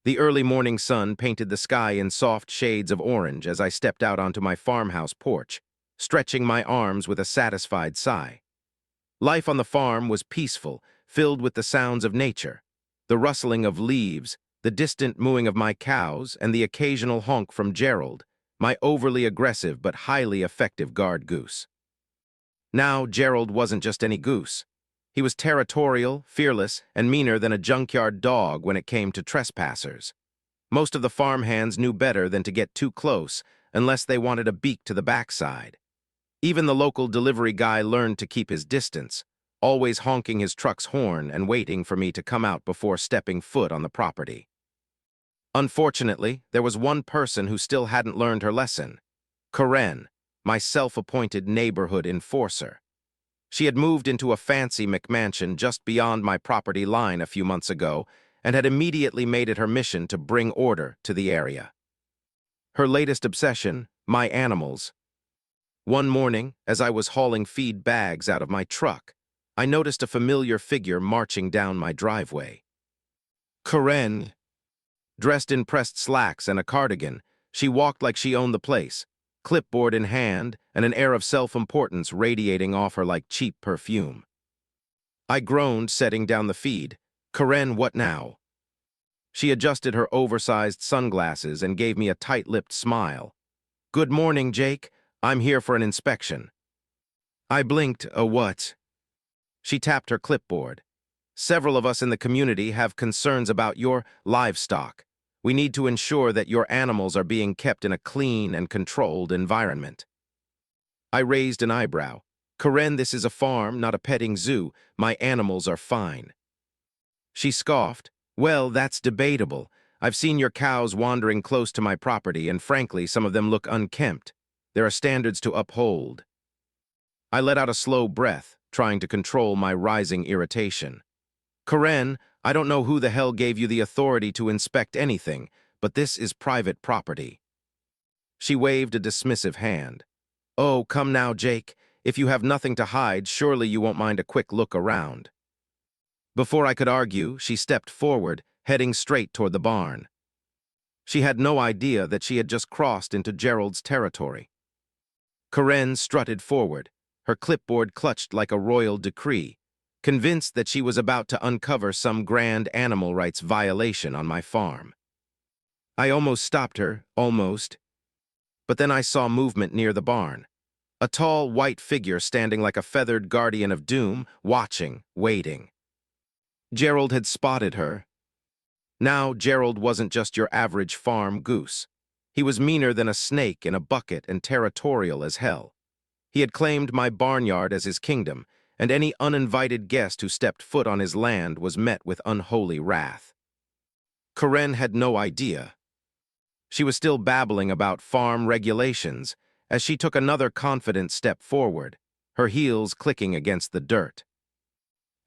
The early morning sun painted the sky in soft shades of orange as I stepped out onto my farmhouse porch, stretching my arms with a satisfied sigh. Life on the farm was peaceful, filled with the sounds of nature, the rustling of leaves, the distant mooing of my cows, and the occasional honk from Gerald, my overly aggressive but highly effective guard goose. Now, Gerald wasn't just any goose. He was territorial, fearless, and meaner than a junkyard dog when it came to trespassers. Most of the farmhands knew better than to get too close unless they wanted a beak to the backside. Even the local delivery guy learned to keep his distance, always honking his truck's horn and waiting for me to come out before stepping foot on the property. Unfortunately, there was one person who still hadn't learned her lesson: Karen, my self-appointed neighborhood enforcer. She had moved into a fancy McMansion just beyond my property line a few months ago and had immediately made it her mission to bring order to the area. Her latest obsession: my animals. One morning, as I was hauling feed bags out of my truck, I noticed a familiar figure marching down my driveway. Karen. Dressed in pressed slacks and a cardigan, she walked like she owned the place, clipboard in hand and an air of self-importance radiating off her like cheap perfume. I groaned, setting down the feed. "Karen, what now?" She adjusted her oversized sunglasses and gave me a tight-lipped smile. "Good morning, Jake. I'm here for an inspection." I blinked. "A what?" She tapped her clipboard. "Several of us in the community have concerns about your livestock. We need to ensure that your animals are being kept in a clean and controlled environment." I raised an eyebrow. "Karen, this is a farm, not a petting zoo. My animals are fine." She scoffed. "Well, that's debatable. I've seen your cows wandering close to my property, and frankly, some of them look unkempt. There are standards to uphold." I let out a slow breath, trying to control my rising irritation. "Karen, I don't know who the hell gave you the authority to inspect anything, but this is private property." She waved a dismissive hand. "Oh, come now, Jake. If you have nothing to hide, surely you won't mind a quick look around." Before I could argue, she stepped forward, heading straight toward the barn. She had no idea that she had just crossed into Gerald's territory. Karen strutted forward, her clipboard clutched like a royal decree, convinced that she was about to uncover some grand animal rights violation on my farm. I almost stopped her, almost. But then I saw movement near the barn. A tall, white figure standing like a feathered guardian of doom, watching, waiting. Gerald had spotted her. Now, Gerald wasn't just your average farm goose. He was meaner than a snake in a bucket and territorial as hell. He had claimed my barnyard as his kingdom, and any uninvited guest who stepped foot on his land was met with unholy wrath. Karen had no idea. She was still babbling about farm regulations as she took another confident step forward, her heels clicking against the dirt.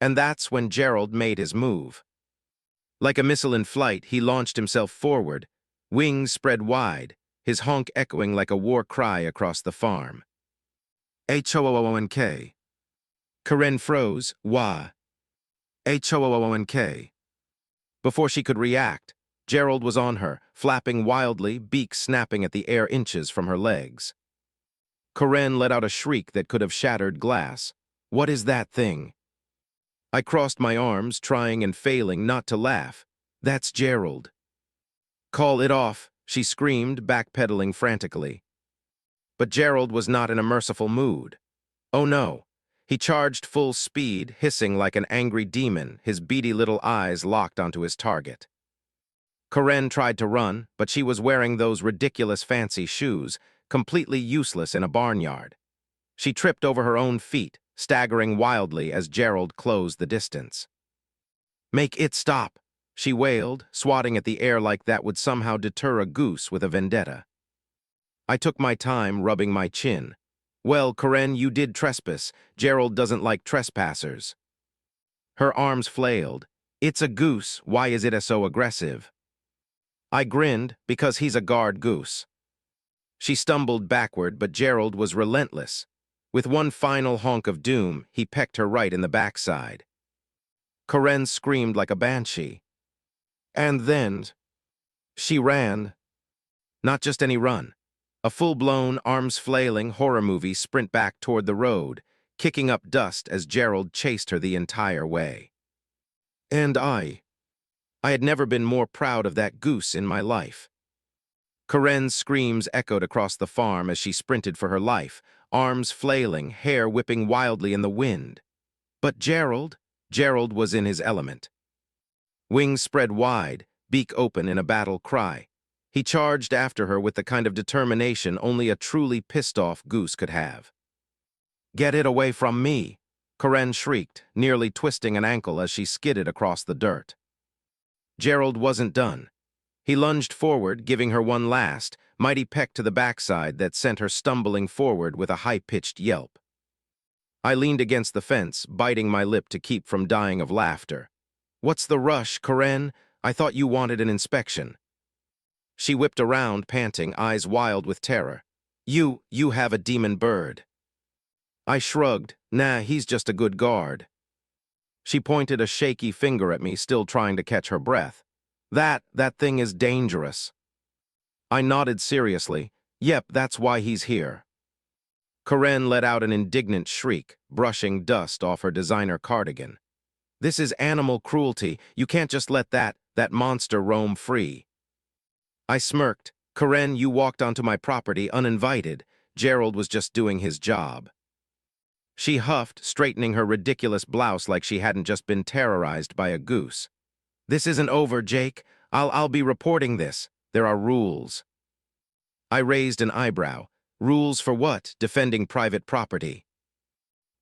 And that's when Gerald made his move. Like a missile in flight, he launched himself forward, wings spread wide, his honk echoing like a war cry across the farm. "HOA." Karen froze. "Wah." "HOA." Before she could react, Gerald was on her, flapping wildly, beak snapping at the air inches from her legs. Karen let out a shriek that could have shattered glass. "What is that thing?" I crossed my arms, trying and failing not to laugh. "That's Gerald." "Call it off," she screamed, backpedaling frantically. But Gerald was not in a merciful mood. Oh no. He charged full speed, hissing like an angry demon, his beady little eyes locked onto his target. Karen tried to run, but she was wearing those ridiculous fancy shoes, completely useless in a barnyard. She tripped over her own feet, staggering wildly as Gerald closed the distance. "Make it stop," she wailed, swatting at the air like that would somehow deter a goose with a vendetta. I took my time, rubbing my chin. "Well, Karen, you did trespass. Gerald doesn't like trespassers." Her arms flailed. "It's a goose. Why is it so aggressive?" I grinned, "Because he's a guard goose." She stumbled backward, but Gerald was relentless. With one final honk of doom, he pecked her right in the backside. Karen screamed like a banshee. And then, She ran. Not just any run. A full-blown, arms-flailing horror movie sprint back toward the road, kicking up dust as Gerald chased her the entire way. And I had never been more proud of that goose in my life. Karen's screams echoed across the farm as she sprinted for her life, arms flailing, hair whipping wildly in the wind. But Gerald was in his element. Wings spread wide, beak open in a battle cry. He charged after her with the kind of determination only a truly pissed-off goose could have. "Get it away from me!" Karen shrieked, nearly twisting an ankle as she skidded across the dirt. Gerald wasn't done. He lunged forward, giving her one last, mighty peck to the backside that sent her stumbling forward with a high-pitched yelp. I leaned against the fence, biting my lip to keep from dying of laughter. "What's the rush, Karen? I thought you wanted an inspection." She whipped around, panting, eyes wild with terror. You have a demon bird." I shrugged. "Nah, he's just a good guard." She pointed a shaky finger at me, still trying to catch her breath. That thing is dangerous." I nodded seriously. "Yep, that's why he's here." Karen let out an indignant shriek, brushing dust off her designer cardigan. "This is animal cruelty. You can't just let that monster roam free." I smirked. "Karen, you walked onto my property uninvited. Gerald was just doing his job." She huffed, straightening her ridiculous blouse like she hadn't just been terrorized by a goose. "This isn't over, Jake. I'll be reporting this. There are rules." I raised an eyebrow. "Rules for what? Defending private property?"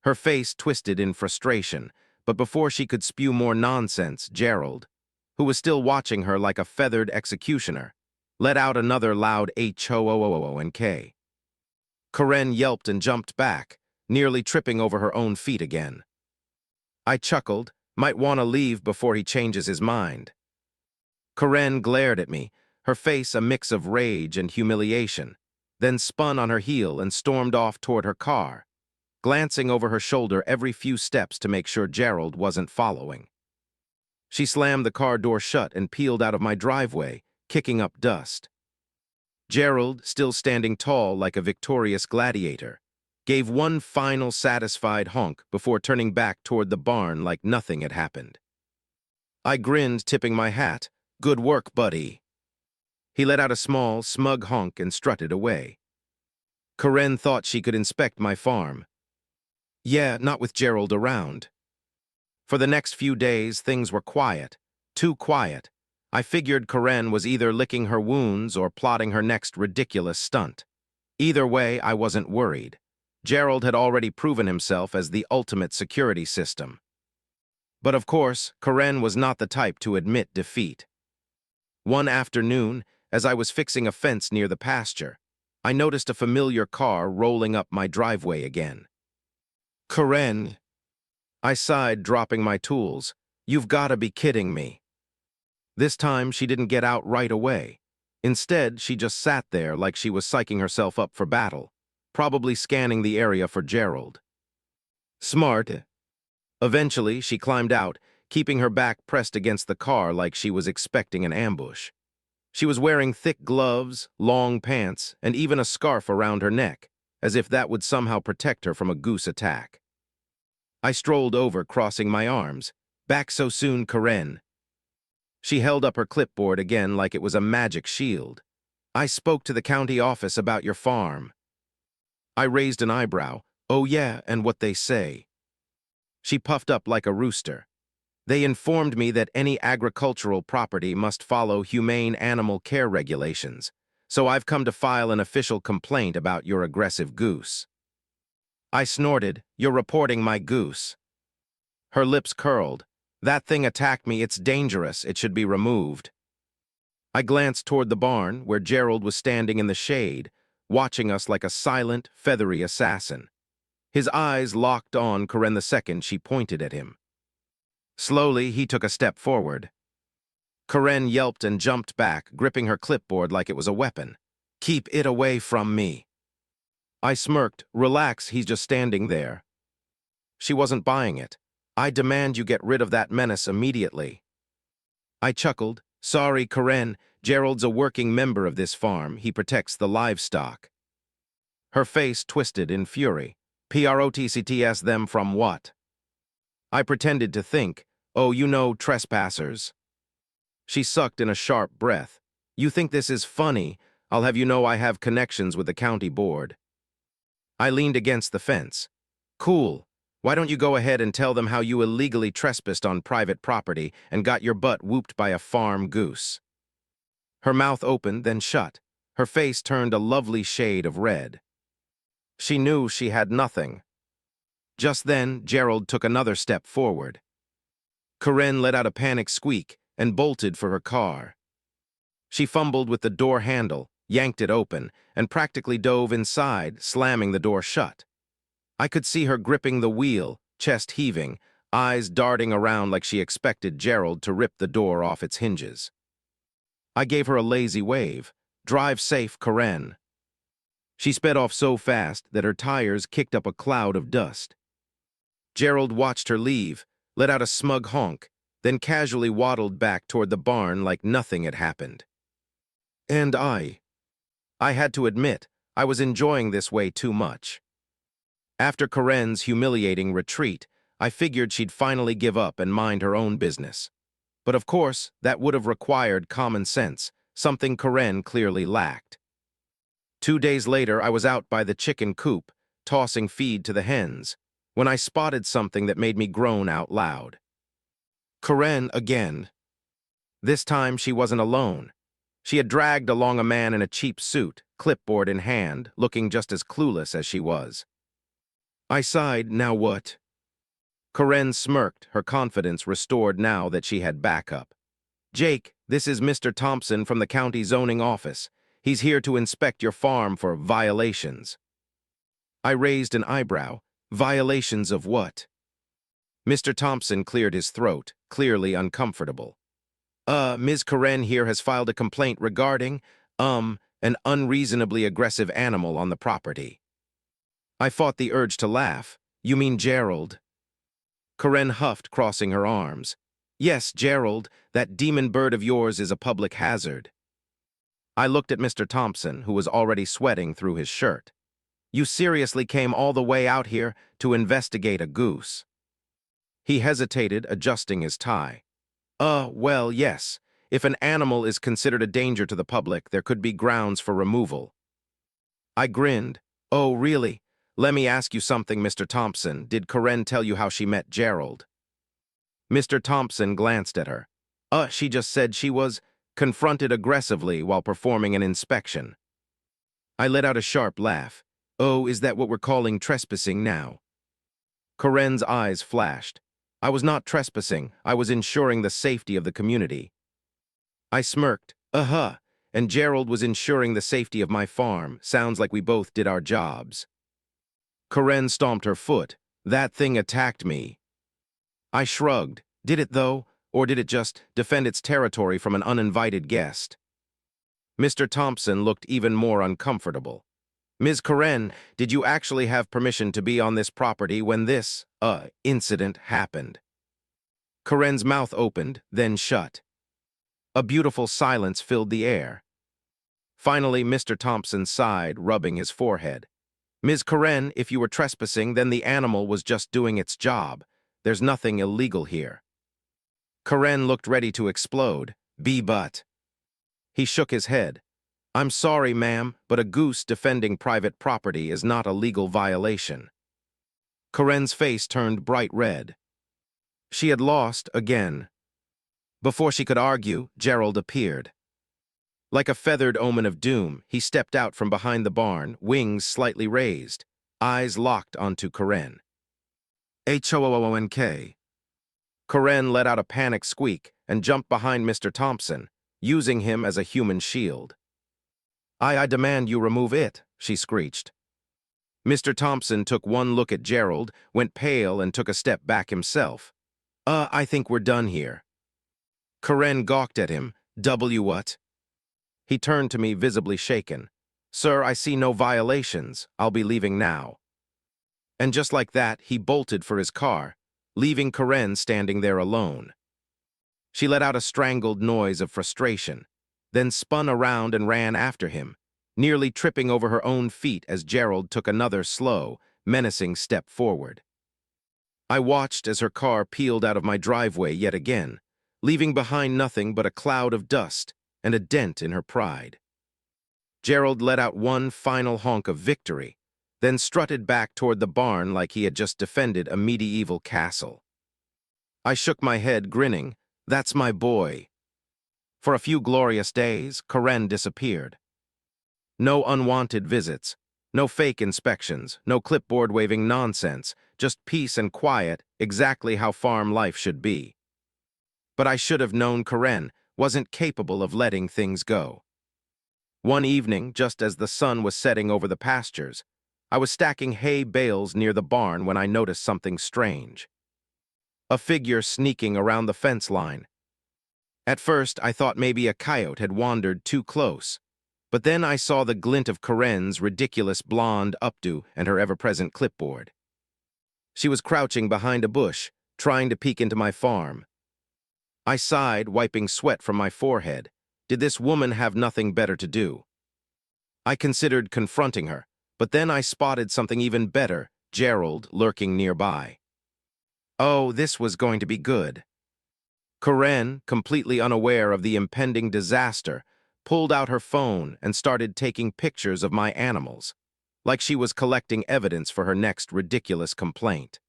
Her face twisted in frustration, but before she could spew more nonsense, Gerald, who was still watching her like a feathered executioner, let out another loud HOA. Karen yelped and jumped back, nearly tripping over her own feet again. I chuckled. Might want to leave before he changes his mind. Karen glared at me, her face a mix of rage and humiliation, then spun on her heel and stormed off toward her car, glancing over her shoulder every few steps to make sure Gerald wasn't following. She slammed the car door shut and peeled out of my driveway, kicking up dust. Gerald, still standing tall like a victorious gladiator, gave one final satisfied honk before turning back toward the barn like nothing had happened. I grinned, tipping my hat. "Good work, buddy." He let out a small, smug honk and strutted away. Karen thought she could inspect my farm. Yeah, not with Gerald around. For the next few days, things were quiet. Too quiet. I figured Karen was either licking her wounds or plotting her next ridiculous stunt. Either way, I wasn't worried. Gerald had already proven himself as the ultimate security system. But of course, Karen was not the type to admit defeat. One afternoon, as I was fixing a fence near the pasture, I noticed a familiar car rolling up my driveway again. "Karen," I sighed, dropping my tools. "You've got to be kidding me." This time, she didn't get out right away. Instead, she just sat there like she was psyching herself up for battle, probably scanning the area for Gerald. Smart. Eventually, she climbed out, keeping her back pressed against the car like she was expecting an ambush. She was wearing thick gloves, long pants, and even a scarf around her neck, as if that would somehow protect her from a goose attack. I strolled over, crossing my arms. "Back so soon, Karen." She held up her clipboard again like it was a magic shield. "I spoke to the county office about your farm." I raised an eyebrow. "Oh yeah, and what they say?" She puffed up like a rooster. "They informed me that any agricultural property must follow humane animal care regulations, so I've come to file an official complaint about your aggressive goose." I snorted. "You're reporting my goose." Her lips curled. "That thing attacked me. It's dangerous. It should be removed." I glanced toward the barn, where Gerald was standing in the shade, watching us like a silent, feathery assassin. His eyes locked on Karen the second she pointed at him. Slowly, he took a step forward. Karen yelped and jumped back, gripping her clipboard like it was a weapon. "Keep it away from me." I smirked. "Relax, he's just standing there." She wasn't buying it. "I demand you get rid of that menace immediately." I chuckled. "Sorry, Karen. Gerald's a working member of this farm. He protects the livestock. Her face twisted in fury. Protects them from what? I pretended to think, oh, you know, trespassers. She sucked in a sharp breath. You think this is funny? I'll have you know I have connections with the county board. I leaned against the fence. Cool. Why don't you go ahead and tell them how you illegally trespassed on private property and got your butt whooped by a farm goose? Her mouth opened, then shut. Her face turned a lovely shade of red. She knew she had nothing. Just then, Gerald took another step forward. Karen let out a panicked squeak and bolted for her car. She fumbled with the door handle, yanked it open, and practically dove inside, slamming the door shut. I could see her gripping the wheel, chest heaving, eyes darting around like she expected Gerald to rip the door off its hinges. I gave her a lazy wave. Drive safe, Karen. She sped off so fast that her tires kicked up a cloud of dust. Gerald watched her leave, let out a smug honk, then casually waddled back toward the barn like nothing had happened. And I had to admit, I was enjoying this way too much. After Karen's humiliating retreat, I figured she'd finally give up and mind her own business. But of course, that would have required common sense, something Karen clearly lacked. 2 days later, I was out by the chicken coop, tossing feed to the hens, when I spotted something that made me groan out loud. Karen again. This time she wasn't alone. She had dragged along a man in a cheap suit, clipboard in hand, looking just as clueless as she was. I sighed, now what? Karen smirked, her confidence restored now that she had backup. Jake, this is Mr. Thompson from the county zoning office. He's here to inspect your farm for violations. I raised an eyebrow. Violations of what? Mr. Thompson cleared his throat, clearly uncomfortable. Ms. Karen here has filed a complaint regarding, an unreasonably aggressive animal on the property. I fought the urge to laugh. You mean Gerald? Karen huffed, crossing her arms. Yes, Gerald, that demon bird of yours is a public hazard. I looked at Mr. Thompson, who was already sweating through his shirt. You seriously came all the way out here to investigate a goose? He hesitated, adjusting his tie. Well, yes. If an animal is considered a danger to the public, there could be grounds for removal. I grinned. Oh, really? Let me ask you something, Mr. Thompson. Did Karen tell you how she met Gerald? Mr. Thompson glanced at her. She just said she was confronted aggressively while performing an inspection. I let out a sharp laugh. Oh, is that what we're calling trespassing now? Karen's eyes flashed. I was not trespassing. I was ensuring the safety of the community. I smirked. And Gerald was ensuring the safety of my farm. Sounds like we both did our jobs. Karen stomped her foot. That thing attacked me. I shrugged. Did it, though? Or did it just defend its territory from an uninvited guest? Mr. Thompson looked even more uncomfortable. Ms. Karen, did you actually have permission to be on this property when this, incident happened? Karen's mouth opened, then shut. A beautiful silence filled the air. Finally, Mr. Thompson sighed, rubbing his forehead. Ms. Karen, if you were trespassing, then the animal was just doing its job. There's nothing illegal here. Karen looked ready to explode. But. He shook his head. I'm sorry, ma'am, but a goose defending private property is not a legal violation. Karen's face turned bright red. She had lost again. Before she could argue, Gerald appeared. Like a feathered omen of doom, he stepped out from behind the barn, wings slightly raised, eyes locked onto Karen. HOA. Karen let out a panicked squeak and jumped behind Mr. Thompson, using him as a human shield. I demand you remove it, she screeched. Mr. Thompson took one look at Gerald, went pale, and took a step back himself. I think we're done here. Karen gawked at him. What? He turned to me, visibly shaken. Sir, I see no violations. I'll be leaving now. And just like that, he bolted for his car, leaving Karen standing there alone. She let out a strangled noise of frustration. then spun around and ran after him, nearly tripping over her own feet as Gerald took another slow, menacing step forward. I watched as her car peeled out of my driveway yet again, leaving behind nothing but a cloud of dust and a dent in her pride. Gerald let out one final honk of victory, then strutted back toward the barn like he had just defended a medieval castle. I shook my head, grinning. That's my boy. For a few glorious days, Karen disappeared. No unwanted visits, no fake inspections, no clipboard-waving nonsense, just peace and quiet, exactly how farm life should be. But I should have known Karen wasn't capable of letting things go. One evening, just as the sun was setting over the pastures, I was stacking hay bales near the barn when I noticed something strange. A figure sneaking around the fence line. At first, I thought maybe a coyote had wandered too close, but then I saw the glint of Karen's ridiculous blonde updo and her ever-present clipboard. She was crouching behind a bush, trying to peek into my farm. I sighed, wiping sweat from my forehead. Did this woman have nothing better to do? I considered confronting her, but then I spotted something even better, Gerald lurking nearby. Oh, this was going to be good. Karen, completely unaware of the impending disaster, pulled out her phone and started taking pictures of my animals, like she was collecting evidence for her next ridiculous complaint.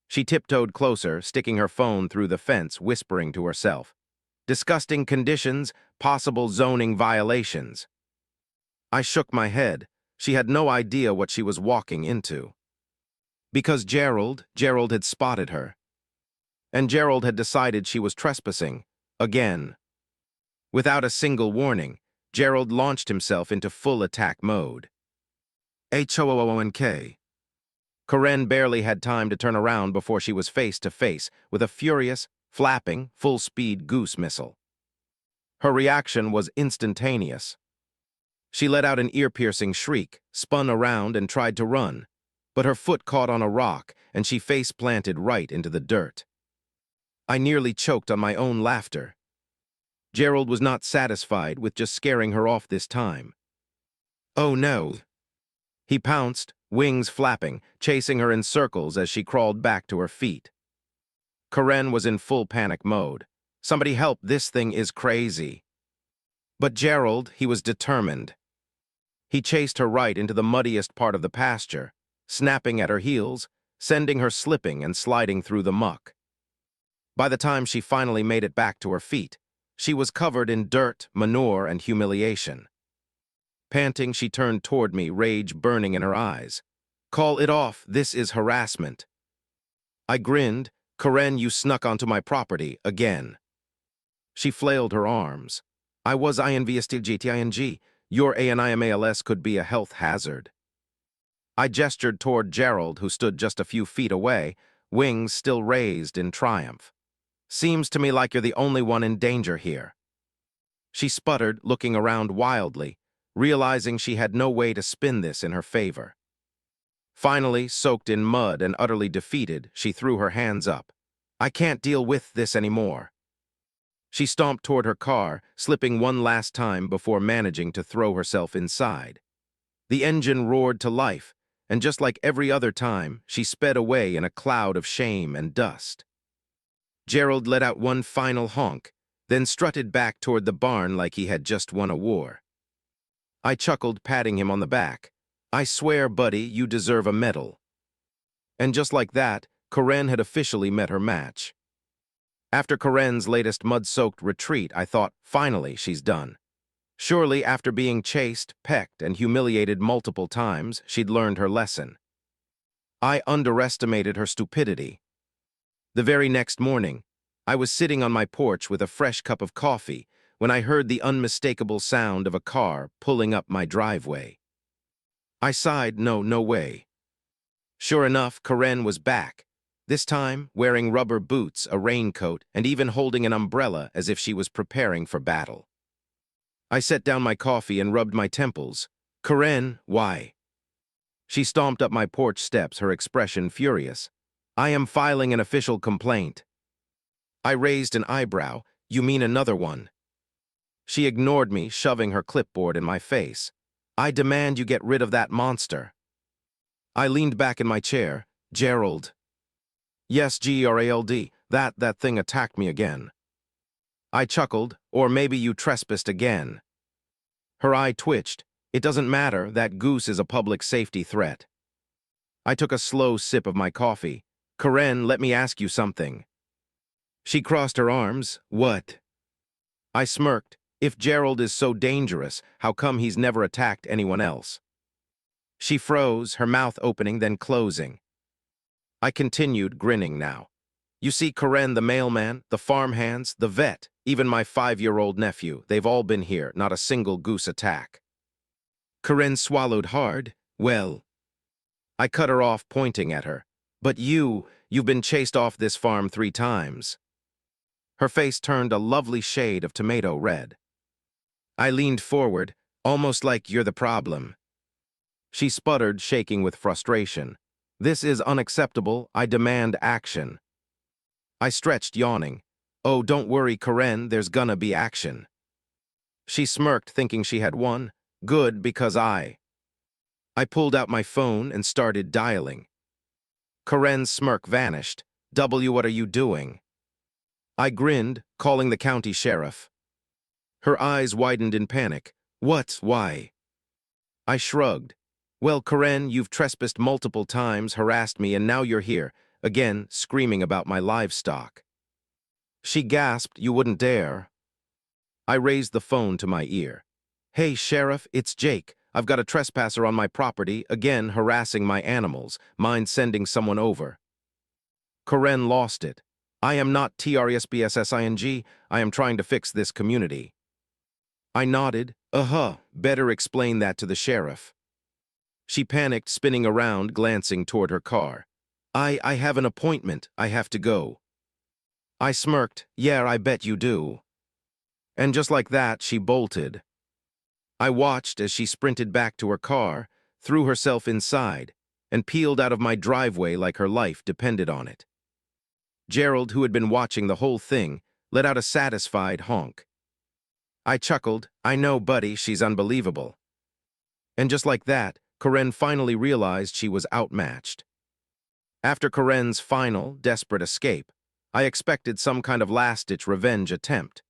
She tiptoed closer, sticking her phone through the fence, whispering to herself. Disgusting conditions, possible zoning violations. I shook my head. She had no idea what she was walking into. Because Gerald had spotted her. And Gerald had decided she was trespassing, again. Without a single warning, Gerald launched himself into full attack mode. HOA. Karen barely had time to turn around before she was face to face with a furious, flapping, full-speed Goose missile. Her reaction was instantaneous. She let out an ear-piercing shriek, spun around and tried to run, but her foot caught on a rock and she face-planted right into the dirt. I nearly choked on my own laughter. Gerald was not satisfied with just scaring her off this time. Oh no! He pounced, wings flapping, chasing her in circles as she crawled back to her feet. Karen was in full panic mode. Somebody help, this thing is crazy. But Gerald, he was determined. He chased her right into the muddiest part of the pasture, snapping at her heels, sending her slipping and sliding through the muck. By the time she finally made it back to her feet, she was covered in dirt, manure, and humiliation. Panting, she turned toward me, rage burning in her eyes. Call it off, this is harassment. I grinned. Karen, you snuck onto my property, again. She flailed her arms. I was INVSTGTING. Your ANIMALS could be a health hazard. I gestured toward Gerald, who stood just a few feet away, wings still raised in triumph. Seems to me like you're the only one in danger here. She sputtered, looking around wildly, realizing she had no way to spin this in her favor. Finally, soaked in mud and utterly defeated, she threw her hands up. I can't deal with this anymore. She stomped toward her car, slipping one last time before managing to throw herself inside. The engine roared to life, and just like every other time, she sped away in a cloud of shame and dust. Gerald let out one final honk, then strutted back toward the barn like he had just won a war. I chuckled, patting him on the back. I swear, buddy, you deserve a medal. And just like that, Karen had officially met her match. After Karen's latest mud-soaked retreat, I thought, finally, she's done. Surely, after being chased, pecked, and humiliated multiple times, she'd learned her lesson. I underestimated her stupidity. The very next morning, I was sitting on my porch with a fresh cup of coffee when I heard the unmistakable sound of a car pulling up my driveway. I sighed, no way. Sure enough, Karen was back, this time wearing rubber boots, a raincoat, and even holding an umbrella as if she was preparing for battle. I set down my coffee and rubbed my temples. Karen, why? She stomped up my porch steps, her expression furious. I am filing an official complaint. I raised an eyebrow. You mean another one? She ignored me, shoving her clipboard in my face. I demand you get rid of that monster. I leaned back in my chair. Gerald. Yes, Gerald, that thing attacked me again. I chuckled. Or maybe you trespassed again. Her eye twitched. It doesn't matter, that Goose is a public safety threat. I took a slow sip of my coffee. Karen, let me ask you something. She crossed her arms. What? I smirked. If Gerald is so dangerous, how come he's never attacked anyone else? She froze, her mouth opening, then closing. I continued, grinning now. You see, Karen, the mailman, the farmhands, the vet, even my 5-year-old nephew, they've all been here, not a single Goose attack. Karen swallowed hard. Well, I cut her off, pointing at her. But you've been chased off this farm 3 times. Her face turned a lovely shade of tomato red. I leaned forward, almost like you're the problem. She sputtered, shaking with frustration. This is unacceptable. I demand action. I stretched, yawning. Oh, don't worry, Karen, there's gonna be action. She smirked, thinking she had won. Good, because I pulled out my phone and started dialing. Karen's smirk vanished. What are you doing? I grinned, calling the county sheriff. Her eyes widened in panic. What? Why? I shrugged. Well, Karen, you've trespassed multiple times, harassed me, and now you're here, again, screaming about my livestock. She gasped. You wouldn't dare. I raised the phone to my ear. Hey, Sheriff, it's Jake. I've got a trespasser on my property, again harassing my animals. Mind sending someone over? Karen lost it. I am not TRSBSSING. I am trying to fix this community. I nodded. Better explain that to the sheriff. She panicked, spinning around, glancing toward her car. I have an appointment. I have to go. I smirked. Yeah, I bet you do. And just like that, she bolted. I watched as she sprinted back to her car, threw herself inside, and peeled out of my driveway like her life depended on it. Gerald, who had been watching the whole thing, let out a satisfied honk. I chuckled. I know, buddy, she's unbelievable. And just like that, Karen finally realized she was outmatched. After Karen's final, desperate escape, I expected some kind of last-ditch revenge attempt.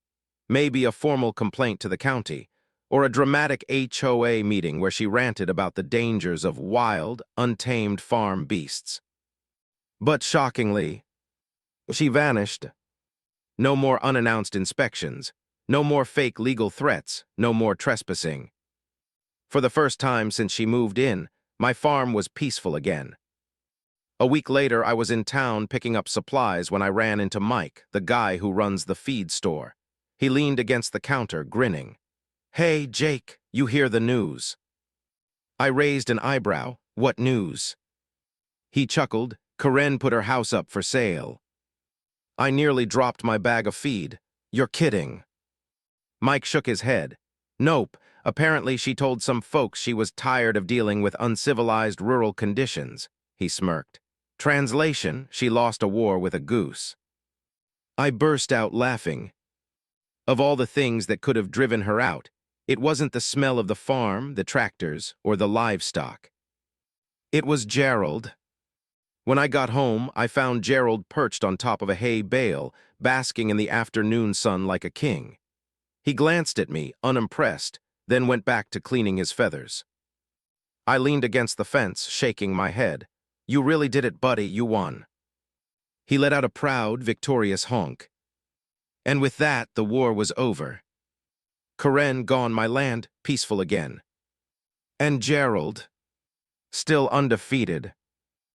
Maybe a formal complaint to the county, or a dramatic HOA meeting where she ranted about the dangers of wild, untamed farm beasts. But shockingly, she vanished. No more unannounced inspections, no more fake legal threats, no more trespassing. For the first time since she moved in, my farm was peaceful again. A week later, I was in town picking up supplies when I ran into Mike, the guy who runs the feed store. He leaned against the counter, grinning. Hey, Jake, you hear the news? I raised an eyebrow. What news? He chuckled. Karen put her house up for sale. I nearly dropped my bag of feed. You're kidding. Mike shook his head. Nope. Apparently she told some folks she was tired of dealing with uncivilized rural conditions. He smirked. Translation, she lost a war with a goose. I burst out laughing. Of all the things that could have driven her out, it wasn't the smell of the farm, the tractors, or the livestock. It was Gerald. When I got home, I found Gerald perched on top of a hay bale, basking in the afternoon sun like a king. He glanced at me, unimpressed, then went back to cleaning his feathers. I leaned against the fence, shaking my head. You really did it, buddy, you won. He let out a proud, victorious honk. And with that, the war was over. Karen gone, my land peaceful again. And Gerald, still undefeated.